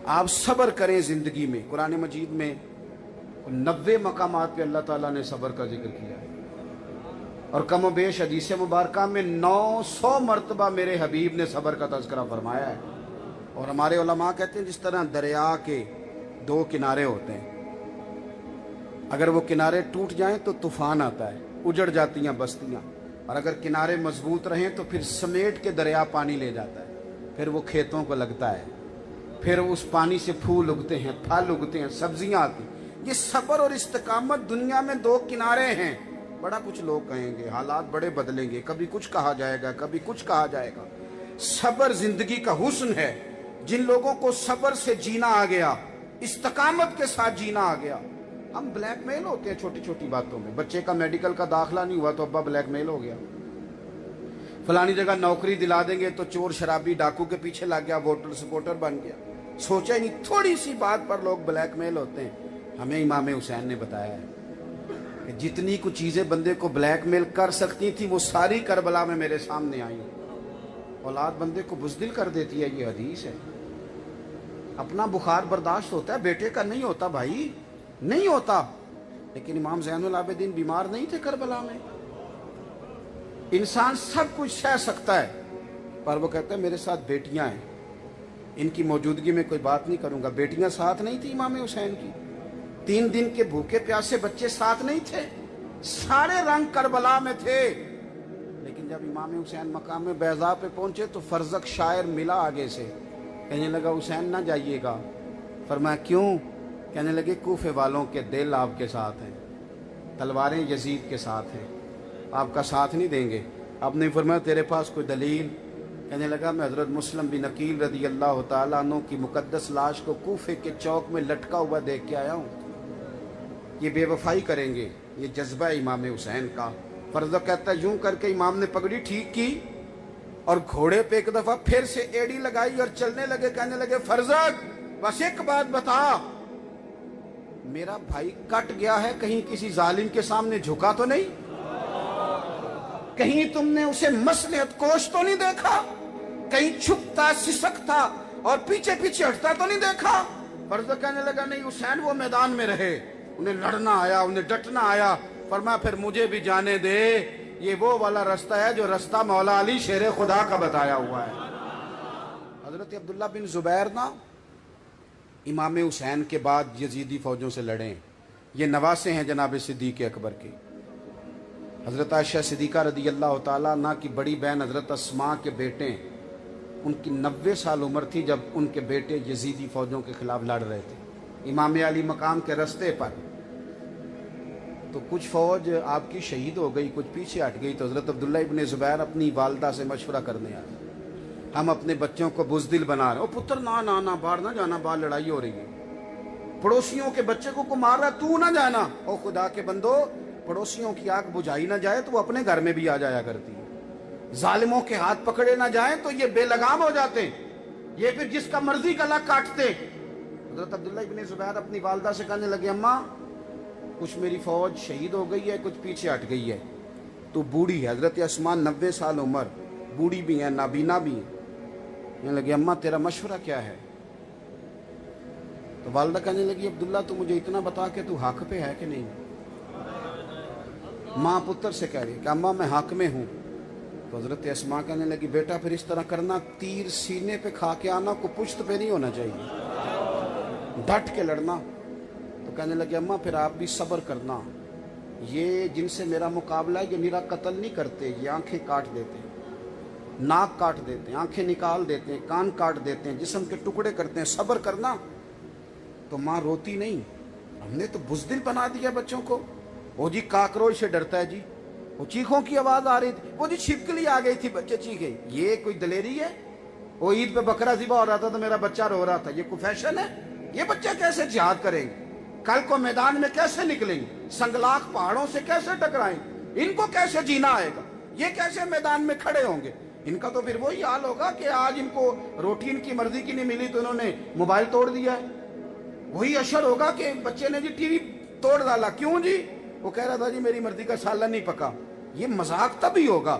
آپ صبر کریں زندگی میں۔ قرآن مجید میں 90 مقامات پہ اللہ تعالیٰ نے صبر کا ذکر کیا ہے، اور کم و بیش حدیث مبارکہ میں 900 مرتبہ میرے حبیب نے صبر کا تذکرہ فرمایا ہے۔ اور ہمارے علماء کہتے ہیں جس طرح دریا کے 2 کنارے ہوتے ہیں، اگر وہ کنارے ٹوٹ جائیں تو طوفان آتا ہے، اجڑ جاتی ہیں بستیاں، اور اگر کنارے مضبوط رہیں تو پھر سمیٹ کے دریا پانی لے جاتا ہے، پھر وہ کھیتوں کو لگتا ہے، پھر اس پانی سے پھول اگتے ہیں، پھل اگتے ہیں، سبزیاں آتی ہیں۔ یہ صبر اور استقامت دنیا میں 2 کنارے ہیں۔ بڑا کچھ لوگ کہیں گے، حالات بڑے بدلیں گے، کبھی کچھ کہا جائے گا، کبھی کچھ کہا جائے گا۔ صبر زندگی کا حسن ہے۔ جن لوگوں کو صبر سے جینا آ گیا، استقامت کے ساتھ جینا آ گیا۔ ہم بلیک میل ہوتے ہیں چھوٹی چھوٹی باتوں میں، بچے کا میڈیکل کا داخلہ نہیں ہوا تو ابا بلیک میل ہو گیا، فلانی جگہ نوکری دلا دیں گے تو چور شرابی ڈاکو کے پیچھے لگ گیا، ووٹر سپورٹر بن گیا، سوچا ہی نہیں۔ تھوڑی سی بات پر لوگ بلیک میل ہوتے ہیں۔ ہمیں امام حسین نے بتایا ہے کہ جتنی کچھ چیزیں بندے کو بلیک میل کر سکتی تھی وہ ساری کربلا میں میرے سامنے آئیں۔ اولاد بندے کو بزدل کر دیتی ہے، یہ حدیث ہے۔ اپنا بخار برداشت ہوتا ہے، بیٹے کا نہیں ہوتا بھائی، نہیں ہوتا۔ لیکن امام زین العابدین بیمار نہیں تھے کربلا میں۔ انسان سب کچھ سہ سکتا ہے، پر وہ کہتا ہے میرے ساتھ بیٹیاں ہیں، ان کی موجودگی میں کوئی بات نہیں کروں گا۔ بیٹیاں ساتھ نہیں تھی امام حسین کی، 3 دن کے بھوکے پیاسے بچے ساتھ نہیں تھے، سارے رنگ کربلا میں تھے۔ لیکن جب امام حسین مقام بیضاء پہ پہنچے تو فرزق شاعر ملا آگے سے، کہنے لگا حسین نہ جائیے گا۔ فرمایا کیوں؟ کہنے لگے کوفے والوں کے دل آپ کے ساتھ ہیں، تلواریں یزید کے ساتھ ہیں، آپ کا ساتھ نہیں دیں گے۔ آپ نے فرمایا تیرے پاس کوئی دلیل؟ کہنے لگا میں حضرت مسلم بن عقیل رضی اللہ تعالیٰ عنہ کی مقدس لاش کو کوفے کے چوک میں لٹکا ہوا دیکھ کے آیا ہوں۔ یہ بے وفائی کریں گے، یہ جذبہ ہے امام حسین کا۔ فرزق کہتا ہے یوں کر کے امام نے پگڑی ٹھیک کی اور گھوڑے پہ ایک دفعہ پھر سے ایڑی لگائی اور چلنے لگے۔ کہنے لگے فرزق بس ایک بات بتا، میرا بھائی کٹ گیا ہے، کہیں کسی ظالم کے سامنے جھکا تو نہیں؟ کہیں تم نے اسے مصلحت کوش تو نہیں دیکھا؟ کہیں چھپتا سسکتا اور پیچھے پیچھے ہٹتا تو نہیں دیکھا؟ فرزق کہنے لگا نہیں حسین وہ میدان میں رہے، انہیں لڑنا آیا، انہیں ڈٹنا آیا۔ فرمایا پھر مجھے بھی جانے دے، یہ وہ والا رستہ ہے جو رستہ مولا علی شیر خدا کا بتایا ہوا ہے۔ حضرت عبداللہ بن زبیر نا امام حسین کے بعد یزیدی فوجوں سے لڑیں، یہ نواسے ہیں جناب صدیق اکبر کے۔ حضرت عائشہ صدیقہ رضی اللہ تعالیٰ عنہ کی بڑی بہن حضرت اسماء کے بیٹے، ان کی 90 سال عمر تھی جب ان کے بیٹے یزیدی فوجوں کے خلاف لڑ رہے تھے امام علی مقام کے رستے پر۔ تو کچھ فوج آپ کی شہید ہو گئی، کچھ پیچھے ہٹ گئی، تو حضرت عبداللہ ابن زبیر اپنی والدہ سے مشورہ کرنے آئے، ہم اپنے بچوں کو بزدل بنا رہے ہیں۔ او پتر نہ باہر نہ جانا، باہر لڑائی ہو رہی ہے، پڑوسیوں کے بچے کو مار رہا تو نہ جانا۔ او خدا کے بندو، پڑوسیوں کی آگ بجھائی نہ جائے تو وہ اپنے گھر میں بھی آ جایا کرتی ہے، ظالموں کے ہاتھ پکڑے نہ جائیں تو یہ بے لگام ہو جاتے ہیں، یہ پھر جس کا مرضی گلا کاٹتے۔ حضرت عبداللہ ابن زبیر اپنی والدہ سے کہنے لگے اماں کچھ میری فوج شہید ہو گئی ہے، کچھ پیچھے ہٹ گئی ہے، تو بوڑھی ہے، حضرت اسماء 90 سال عمر، بوڑھی بھی ہیں، نابینا بھی ہیں۔ کہنے لگے اماں تیرا مشورہ کیا ہے؟ تو والدہ کہنے لگی عبداللہ تو مجھے اتنا بتا کہ تو حق پہ ہے کہ نہیں؟ ماں پتر سے کہہ رہی کہ اماں میں حق میں ہوں۔ تو حضرت اسماء کہنے لگی بیٹا پھر اس طرح کرنا، تیر سینے پہ کھا کے آنا، کو پشت پہ نہیں ہونا چاہیے، ڈٹ کے لڑنا۔ تو کہنے لگے اماں پھر آپ بھی صبر کرنا، یہ جن سے میرا مقابلہ ہے یہ میرا قتل نہیں کرتے، یہ آنکھیں کاٹ دیتے ہیں، ناک کاٹ دیتے ہیں، آنکھیں نکال دیتے ہیں، کان کاٹ دیتے ہیں، جسم کے ٹکڑے کرتے ہیں، صبر کرنا۔ تو ماں روتی نہیں، ہم نے تو بزدل بنا دیا بچوں کو۔ وہ جی کاکروچ سے ڈرتا ہے جی، وہ چیخوں کی آواز آ رہی تھی، وہ جی چھپکلی آ گئی تھی بچے چیخے، یہ کوئی دلیری ہے؟ وہ عید پہ بکرا ذبح ہو رہا تھا تو میرا بچہ رو رہا تھا، یہ کوئی فیشن ہے؟ یہ بچے کیسے جہاد کریں گے؟ کل کو میدان میں کیسے نکلیں گے؟ سنگلاخ پہاڑوں سے کیسے ٹکرائیں گے؟ ان کو کیسے جینا آئے گا؟ یہ کیسے میدان میں کھڑے ہوں گے؟ ان کا تو پھر وہی حال ہوگا کہ آج ان کو روٹی ان کی مرضی کی نہیں ملی تو انہوں نے موبائل توڑ دیا ہے۔ وہی اشر ہوگا کہ بچے نے جی ٹی وی توڑ ڈالا، کیوں جی؟ وہ کہہ رہا تھا جی میری مرضی کا سالن نہیں پکا۔ یہ مذاق تب ہی ہوگا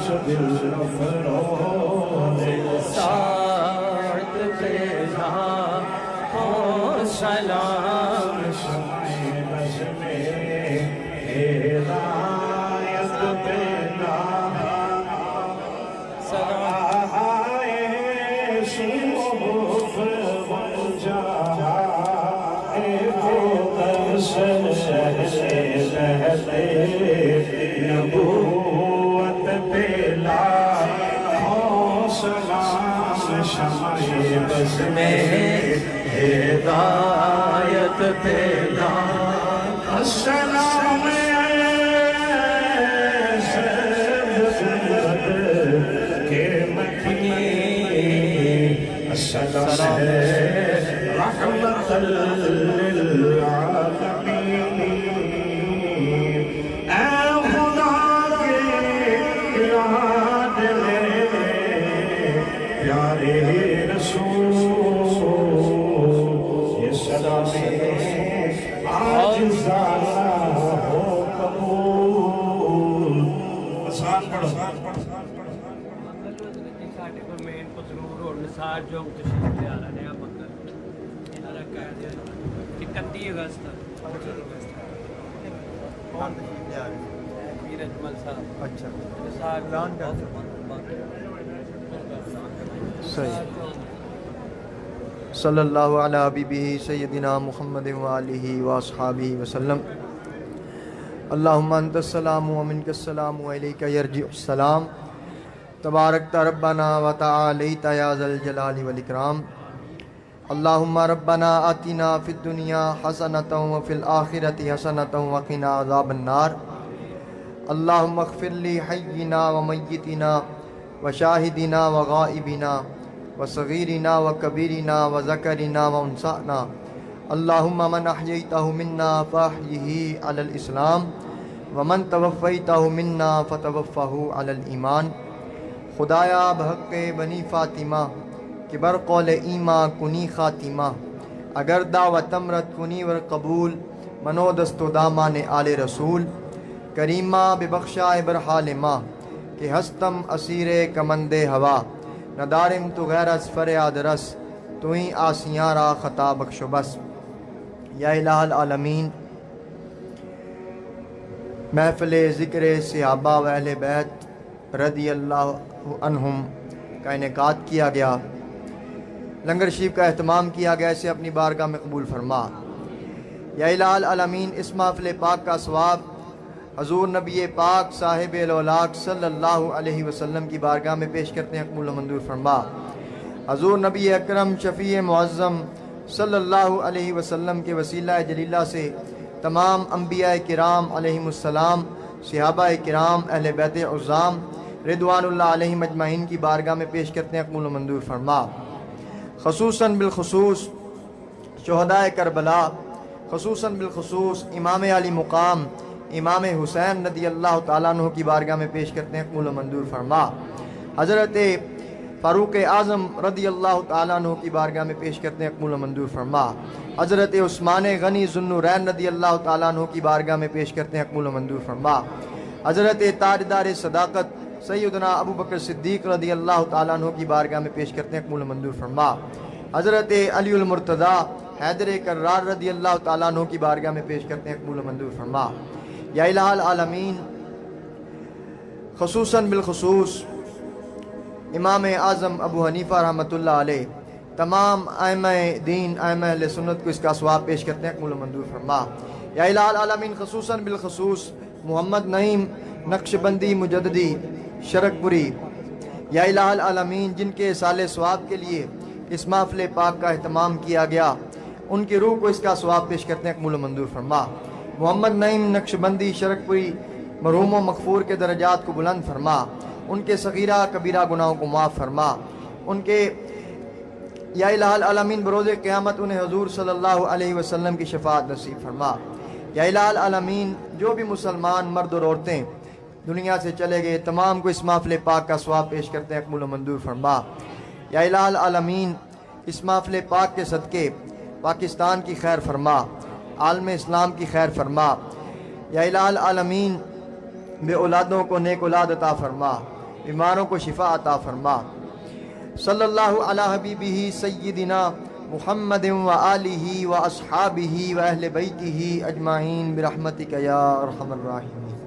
دل افروز ساتھ پیدا ہو سلام شمع بس میں ہدایت پیدا آئے شوف ونجا نبوت پیلا ہو سلام شمع بس میں ہدایت پیدا السلام کے مکینی السلام رحمت للعالمین اے خدا کے یاد میں پیارے رسول یہ سلام آج زارا ہو قبول آسان پڑھو ਸਾਡੇ ਕੋਲ ਮੇਨ ਕੋ ਜ਼ਰੂਰ ਹੋਣ ਸਾਰ ਜੋ ਤਸ਼ਰੀਫ ਲਿਆ ਰਹੇ ਆ ਮੱਕਰ ਇਹਨਾਂ ਕਹਿ ਦਿਆ ਕਿ 31 ਅਗਸਤ کون تشریف لے آ رہے میر اجمل صاحب ہیں؟ اچھا صاحب اعلان کر صحیح صلی اللہ علی حبیبہ سیدنا محمد وآلہ واصحابہ وسلم اللہم انت السلام ومنک السلام وعلیک یرجع السلام تبارکت ربنا وتعالیت یا ذا الجلال والاکرام اللہم ربنا آتنا فی الدنیا حسنۃ وفی الآخرۃ حسنۃ وقنا عذاب النار اللہم اغفر لی حینا ومیتنا وشاہدنا وغائبنا وصغیرنا وکبیرنا وذکرنا وانثانا اللہم من احییتہ منا فاحیہ علی الاسلام ومن توفیتہ منا فتوفہ علی الایمان خدایا بحق بنی فاطمہ کہ بر قول ایما کنی خاتمہ اگر دعوت امرت کنی ور قبول منو دست و دامان آل رسول کریمہ ببخشا بر حال ما کہ ہستم اسیر کمند ہوا ندارم تو غیر از فریاد رس تو ہی آسیاں را خطا بخش و بس یا الہ العالمین محفل ذکر صحابہ و اہل بیت رضی اللہ عنہم کا انعقاد کیا گیا لنگر شریف کا اہتمام کیا گیا اسے اپنی بارگاہ میں قبول فرما یا الہ العالمین اس محفل پاک کا ثواب حضور نبی پاک صاحب الاولاق صلی اللہ علیہ وسلم کی بارگاہ میں پیش کرتے ہیں قبول و منظور فرما حضور نبی اکرم شفیع معظم صلی اللہ علیہ وسلم کے وسیلہ جلیلہ سے تمام انبیاء کرام علیہم السلام صحابہ کرام اہل بیت عظام رضوان اللہ علیہم اجمعین کی بارگاہ میں پیش کرتے ہیں قبول و منظور فرما خصوصاً بالخصوص شہداء کربلا خصوصاً بالخصوص امام علی مقام امام حسین رضی اللہ تعالیٰ عنہ کی بارگاہ میں پیش کرتے ہیں قبول و منظور فرما حضرت فاروق اعظم رضی اللہ تعالیٰ عنہ کی بارگاہ میں پیش کرتے ہیں قبول و منظور فرما حضرت عثمان غنی ذوالنورین رضی اللہ تعالیٰ عنہ کی بارگاہ میں پیش کرتے ہیں قبول و منظور فرما حضرت تاجدار صداقت سیدنا ابو بکر صدیق رضی اللہ تعالیٰ عنہ کی بارگاہ میں پیش کرتے ہیں قبول و منظور فرما حضرت علی المرتضیٰ حیدر کرار رضی اللہ تعالیٰ عنہ کی بارگاہ میں پیش کرتے ہیں قبول و منظور فرما یا الہ العالمین خصوصاً بالخصوص امام اعظم ابو حنیفہ رحمۃ اللہ علیہ تمام ائمہ دین ائمہ اہل سنت کو اس کا ثواب پیش کرتے ہیں قبول و منظور فرما یا الہ العالمین خصوصاً بالخصوص محمد نعیم نقشبندی مجددی شرک پوری یا الہ العالمین جن کے سال ثواب کے لیے اس محفل پاک کا اہتمام کیا گیا ان کی روح کو اس کا ثواب پیش کرتے ہیں قبول و منظور فرما محمد نعیم نقشبندی شرک پوری مرحوم و مغفور کے درجات کو بلند فرما ان کے صغیرہ کبیرہ گناہوں کو معاف فرما ان کے یا الہ العالمین بروز قیامت انہیں حضور صلی اللہ علیہ وسلم کی شفاعت نصیب فرما یا الہ العالمین جو بھی مسلمان مرد اور عورتیں دنیا سے چلے گئے تمام کو اس محفل پاک کا ثواب پیش کرتے ہیں قبول و منظور فرما یا الہ العالمین اس محفل پاک کے صدقے پاکستان کی خیر فرما عالم اسلام کی خیر فرما یا الہ العالمین بے اولادوں کو نیک اولاد عطا فرما بیماروں کو شفا عطا فرما۔ صلی اللہ علی حبیبہ سیدنا محمد و آلہ و اصحابہ و اہل بیتہ اجمعین برحمتک یا ارحم الراحمین۔